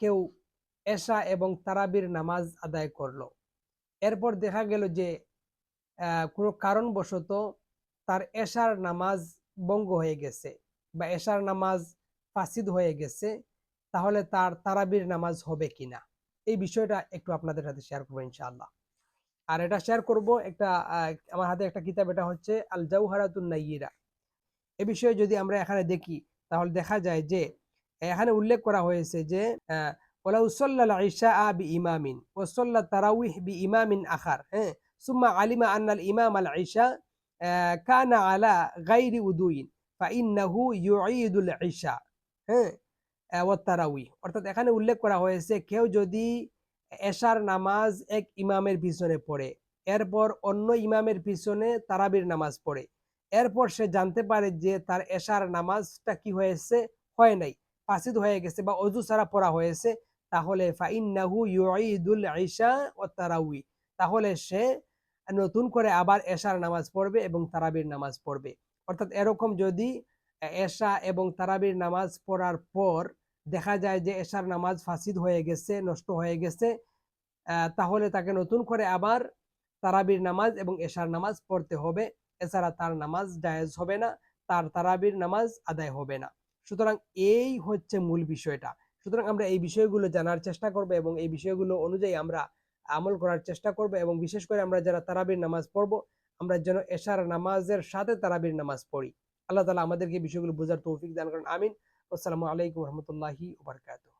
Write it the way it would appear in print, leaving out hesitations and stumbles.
কেউ এশা এবং তারাবির নামাজ আদায় করলো, এরপর দেখা গেল যে কোনো কারণবশত তার এশার নামাজ ভঙ্গ হয়ে গেছে বা এশার নামাজ ফাসিদ হয়ে গেছে, তাহলে তার তারাবির নামাজ হবে কিনা, এই বিষয়টা একটু আপনাদের সাথে শেয়ার করবো ইনশাআল্লাহ। আর এটা শেয়ার করব একটা আমার হাতে একটা কিতাব, এটা হচ্ছে আল জাওহারাতুন নাইয়িরা। এ বিষয়ে যদি আমরা এখানে দেখি তাহলে দেখা যায় যে এখানে উল্লেখ করা হয়েছে যে ওয়ালাউ সাল্লাল ইশা বি ইমামিন ওয়া সাল্লাত তারাউইহ বি ইমামিন আখার, হ্যাঁ, সুম্মা আলিমা আন্নাল ইমাম আল ইশা কানা আলা গায়রি উদুইন ফাইন্নাহু ইউঈদুল ইশা, হ্যাঁ, ওয়াত তারাউইহ। অর্থাৎ এখানে উল্লেখ করা হয়েছে কেউ যদি এশার নামাজ এক ইমামের পিছনে পড়ে, এরপর অন্য ইমামের পিছনে তারাবির নামাজ পড়ে, এরপর সে জানতে পারে যে তার এশার নামাজটা কি হয়েছে, হয় নাই, ফাসিদ হয়ে গেছে বা অজু ছাড়া পড়া হয়েছে, তাহলে ফাইন্নাহু ইউঈদুল ইশা ওয়াত তারাউই, তাহলে সে নতুন করে আবার এশার নামাজ পড়বে এবং তারাবির নামাজ পড়বে। অর্থাৎ এরকম যদি এশা এবং তারাবির নামাজ পড়ার পর দেখা যায় যে এশার নামাজ ফাসিদ হয়ে গেছে, নষ্ট হয়ে গেছে, তাহলে তাকে নতুন করে আবার তারাবির নামাজ এবং এশার নামাজ পড়তে হবে, এছাড়া তার নামাজ জায়েজ হবে না, তার তারাবির নামাজ আদায় হবে না। সুতরাং এই হচ্ছে মূল বিষয়টা। সুতরাং আমরা এই বিষয়গুলো জানার চেষ্টা করব এবং এই বিষয়গুলো অনুযায়ী আমরা আমল করার চেষ্টা করব, এবং বিশেষ করে আমরা যারা তারাবির নামাজ পড়বো, আমরা যেন এশার নামাজের সাথে তারাবির নামাজ পড়ি। আল্লাহ তাআলা আমাদেরকে এই বিষয়গুলো বোঝার তৌফিক দান করেন, আমিন। আসসালামু আলাইকুম রহমতুল্লাহি ওয়া বারাকাতুহু।